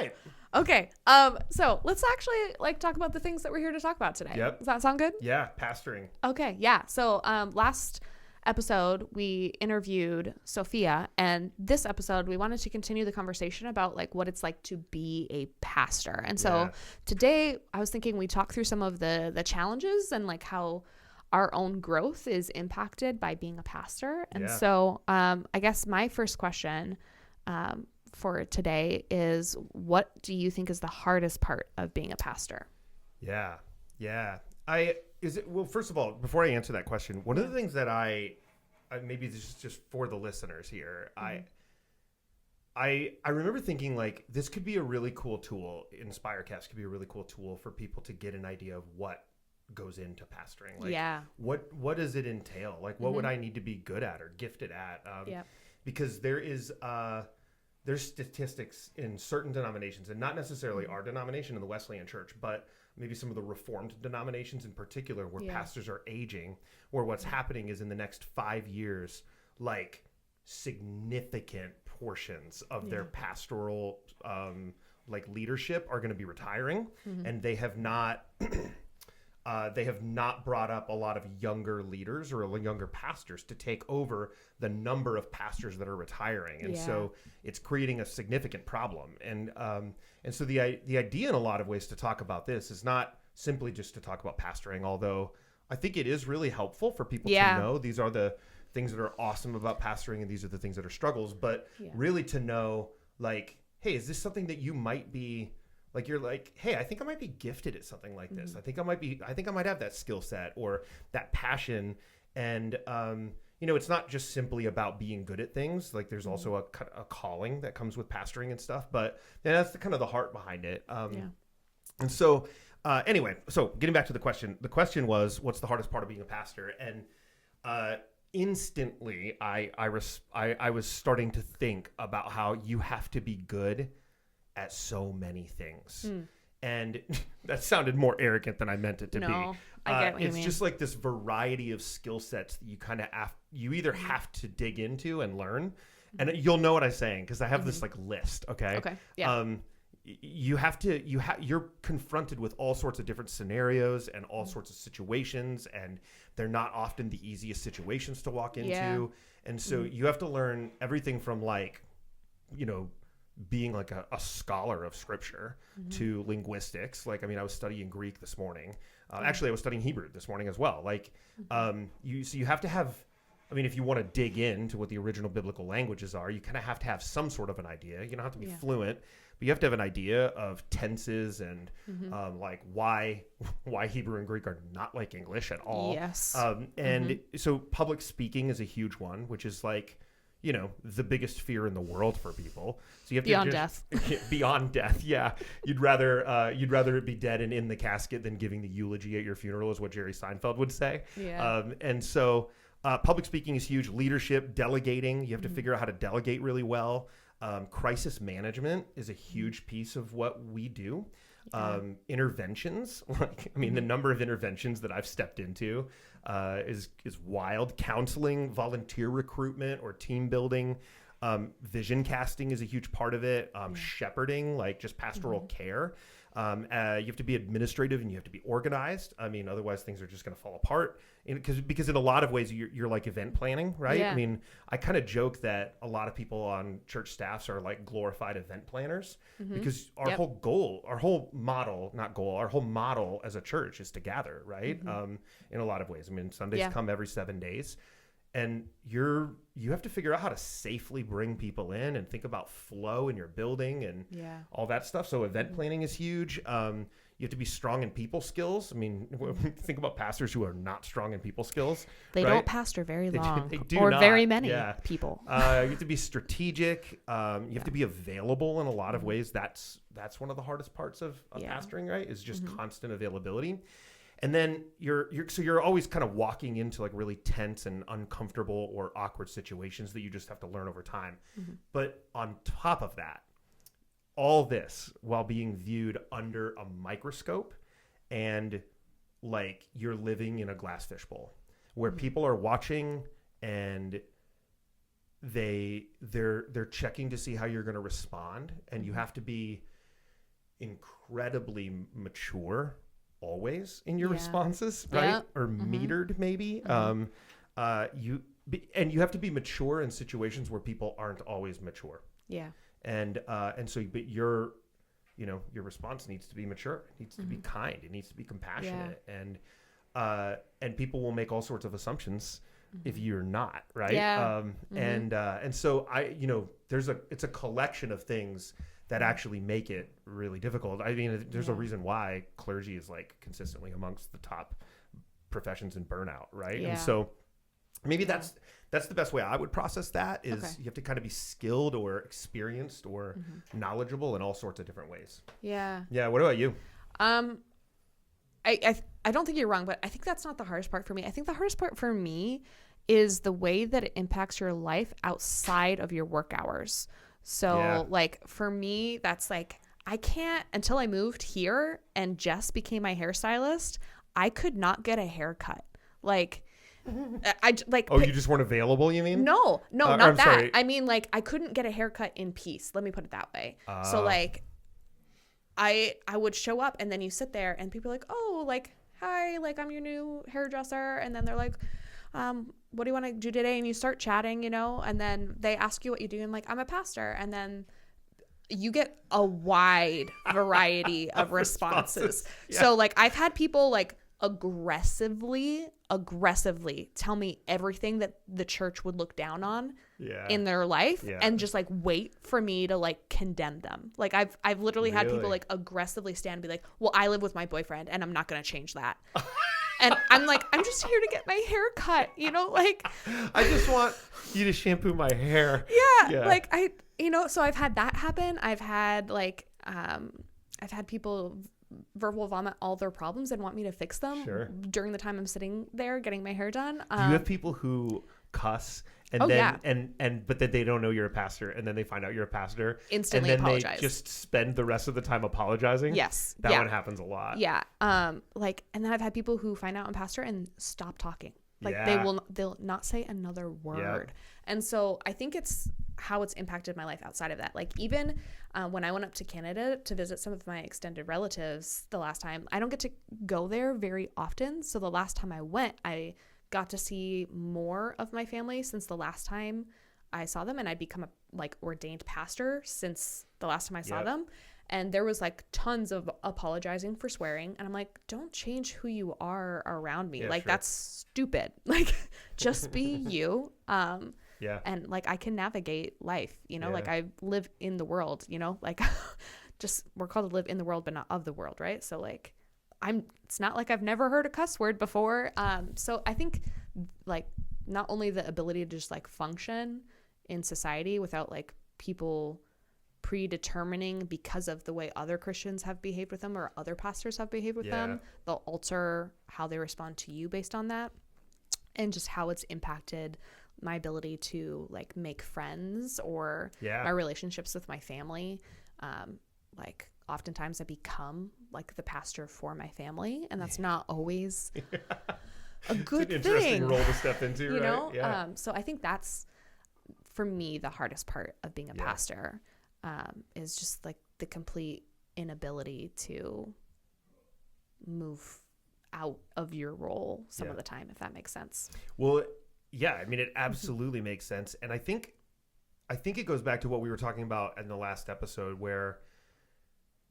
right. Okay. So let's actually talk about the things that we're here to talk about today. Yep. Does that sound good? Yeah, pastoring. Okay. Yeah. So last episode we interviewed Sophia, and this episode we wanted to continue the conversation about what it's like to be a pastor. And so today I was thinking we talk through some of the challenges and how our own growth is impacted by being a pastor. And so I guess my first question for today is, what do you think is the hardest part of being a pastor? Yeah. Well, first of all, before I answer that question, one of the things that I maybe this is just for the listeners here, I remember thinking this could be a really cool tool. InspireCast could be a really cool tool for people to get an idea of what goes into pastoring. What does it entail? What would I need to be good at or gifted at? Because there's statistics in certain denominations, and not necessarily our denomination in the Wesleyan Church, but maybe some of the Reformed denominations in particular, where pastors are aging, where what's happening is in the next 5 years, significant portions of their pastoral leadership are going to be retiring, and they have not brought up a lot of younger leaders or younger pastors to take over the number of pastors that are retiring. And so it's creating a significant problem. And so the idea in a lot of ways to talk about this is not simply just to talk about pastoring, although I think it is really helpful for people to know these are the things that are awesome about pastoring and these are the things that are struggles, but really to know hey, is this something that you might be you're hey, I think I might be gifted at something like this. I think I might have that skill set or that passion. And, it's not just simply about being good at things. There's also a calling that comes with pastoring and stuff, but that's kind of the heart behind it. And so, anyway, so getting back to the question was, what's the hardest part of being a pastor? And, instantly I was starting to think about how you have to be good at so many things. And that sounded more arrogant than I meant it to be. I get what you it's mean. just this variety of skill sets that you kind of you either have to dig into and learn, and you'll know what I'm saying because I have this list. Okay. Yeah. You're confronted with all sorts of different scenarios and all sorts of situations, and they're not often the easiest situations to walk into. And so you have to learn everything from being a scholar of scripture to linguistics. I was studying Greek this morning. Actually, I was studying Hebrew this morning as well. You have to have, if you want to dig into what the original biblical languages are, you kind of have to have some sort of an idea. You don't have to be fluent, but you have to have an idea of tenses and why Hebrew and Greek are not like English at all. Yes. So public speaking is a huge one, which is the biggest fear in the world for people. So you have beyond to death. Beyond death, yeah. You'd rather it be dead and in the casket than giving the eulogy at your funeral, is what Jerry Seinfeld would say. Yeah. And so public speaking is huge. Leadership, delegating. You have to figure out how to delegate really well. Crisis management is a huge piece of what we do. Interventions, the number of interventions that I've stepped into is wild. Counseling, volunteer recruitment or team building, vision casting is a huge part of it. Shepherding, just pastoral care. You have to be administrative and you have to be organized. Otherwise things are just going to fall apart. Because in a lot of ways you're like event planning, right? Yeah. I kind of joke that a lot of people on church staffs are like glorified event planners because our whole model as a church is to gather, right? In a lot of ways. Sundays come every 7 days. And you have to figure out how to safely bring people in and think about flow in your building and all that stuff. So event planning is huge. You have to be strong in people skills. Think about pastors who are not strong in people skills. They right? don't pastor very long they do or not. very many people. You have to be strategic. You have to be available in a lot of ways. That's one of the hardest parts of pastoring, right? Is just constant availability. And then you're always kind of walking into really tense and uncomfortable or awkward situations that you just have to learn over time. But on top of that, all this while being viewed under a microscope and you're living in a glass fishbowl where people are watching and they're checking to see how you're going to respond, and you have to be incredibly mature always in your Yeah. responses, right? Yeah. Or metered maybe. And you have to be mature in situations where people aren't always mature. Yeah. And so, but your response needs to be mature. It needs to be kind. It needs to be compassionate. And people will make all sorts of assumptions if you're not, right? Yeah. And so it's a collection of things that actually make it really difficult. I mean, there's a reason why clergy is like consistently amongst the top professions in burnout, right? Yeah. And so maybe that's the best way I would process that is you have to kind of be skilled or experienced or knowledgeable in all sorts of different ways. Yeah. Yeah. What about you? I don't think you're wrong, but I think that's not the hardest part for me. I think the hardest part for me is the way that it impacts your life outside of your work hours. So like for me, that's like, I can't, until I moved here and Jess became my hairstylist, I could not get a haircut. Like you just weren't available, you mean? No, not I'm that. sorry. I mean, like I couldn't get a haircut in peace. Let me put it that way. So like I would show up and then you sit there and people are like, oh, like, hi, like I'm your new hairdresser. And then they're like, what do you want to do today? And you start chatting, and then they ask you what you do. And like, I'm a pastor. And then you get a wide variety of responses. Yeah. So like I've had people like aggressively tell me everything that the church would look down on in their life and just like wait for me to like condemn them. Like I've literally had people like aggressively stand and be like, well, I live with my boyfriend and I'm not going to change that. And I'm like, I'm just here to get my hair cut, like I just want you to shampoo my hair. Yeah. Like so I've had that happen. I've had like, I've had people verbal vomit all their problems and want me to fix them during the time I'm sitting there getting my hair done. Do you have people who cuss and but then they don't know you're a pastor and then they find out you're a pastor instantly and then apologize. they just spend the rest of the time apologizing? Yes. That one happens a lot. Yeah. And then I've had people who find out I'm pastor and stop talking. Like they'll not say another word. And so I think it's how it's impacted my life outside of that. Like even when I went up to Canada to visit some of my extended relatives the last time, I don't get to go there very often. So the last time I went, I got to see more of my family since the last time I saw them, and I'd become a like ordained pastor since the last time I saw them. And there was like tons of apologizing for swearing. And I'm like, don't change who you are around me. That's stupid. Like just be you. And like I can navigate life, like I live in the world, like just we're called to live in the world, but not of the world. Right. So like it's not like I've never heard a cuss word before. So I think like not only the ability to just like function in society without like people predetermining because of the way other Christians have behaved with them or other pastors have behaved with them, they'll alter how they respond to you based on that, and just how it's impacted my ability to like make friends or my relationships with my family. Like oftentimes I become like the pastor for my family, and that's not always a good it's an interesting thing. Role to step into, you right? know? Yeah. So I think that's for me the hardest part of being a pastor, is just like the complete inability to move out of your role some of the time, if that makes sense. Well, yeah, I mean, it absolutely makes sense. And I think it goes back to what we were talking about in the last episode, where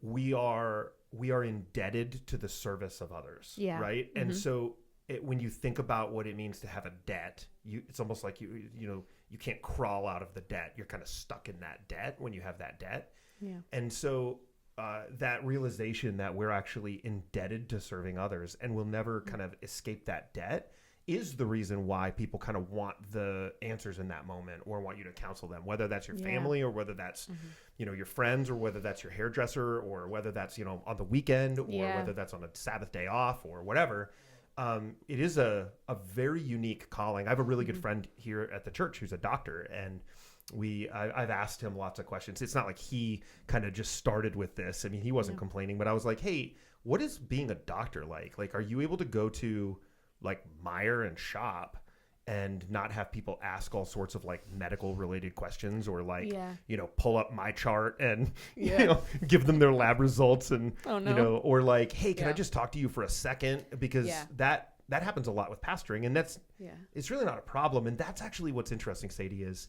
we are indebted to the service of others, right? And so when you think about what it means to have a debt, it's almost like you can't crawl out of the debt. You're kind of stuck in that debt when you have that debt. Yeah. And so that realization that we're actually indebted to serving others and we'll never kind of escape that debt is the reason why people kind of want the answers in that moment or want you to counsel them, whether that's your family or whether that's, your friends, or whether that's your hairdresser, or whether that's, on the weekend, or whether that's on a Sabbath day off or whatever. It is a very unique calling. I have a really good friend here at the church who's a doctor, and I've asked him lots of questions. It's not like he kind of just started with this. I mean, he wasn't complaining, but I was like, hey, what is being a doctor like? Like, are you able to go to like Meijer and shop and not have people ask all sorts of like medical related questions or like, Yeah. you know, pull up my chart and, Yeah. you know, give them their lab results and, Oh, no. you know, or like, hey, can I Yeah. just talk to you for a second? Because Yeah. that happens a lot with pastoring, and Yeah. it's really not a problem. And that's actually what's interesting, Sadie, is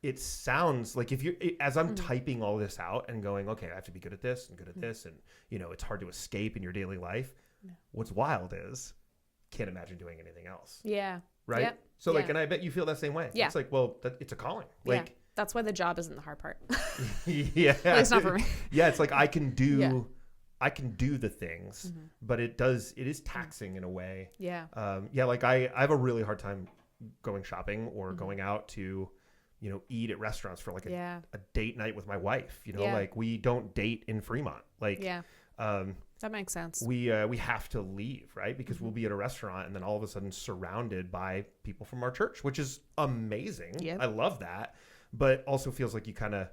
it sounds like if as I'm typing all this out and going, okay, I have to be good at this and good at this. And, you know, it's hard to escape in your daily life. Yeah. What's wild is can't imagine doing anything else. Yeah. Right. Yep. So like, Yeah. and I bet you feel that same way. Yeah. It's like, well, it's a calling. Like, That's why the job isn't the hard part. yeah, At least not for me. Yeah. It's like, I can do the things, Mm-hmm. but it is taxing in a way. Yeah. Like I have a really hard time going shopping or Mm-hmm. going out to, you know, eat at restaurants for like a Yeah. date night with my wife, you know, Yeah. like we don't date in Fremont. Like, Yeah. That makes sense. we have to leave, right? Because we'll be at a restaurant and then all of a sudden surrounded by people from our church, which is amazing. Yep. I love that, but also feels like you kind of,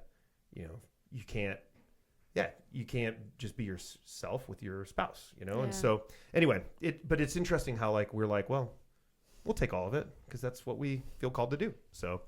you know, you can't just be yourself with your spouse, you know? Yeah. And so anyway, but it's interesting how like, we're like, well, we'll take all of it because that's what we feel called to do. So,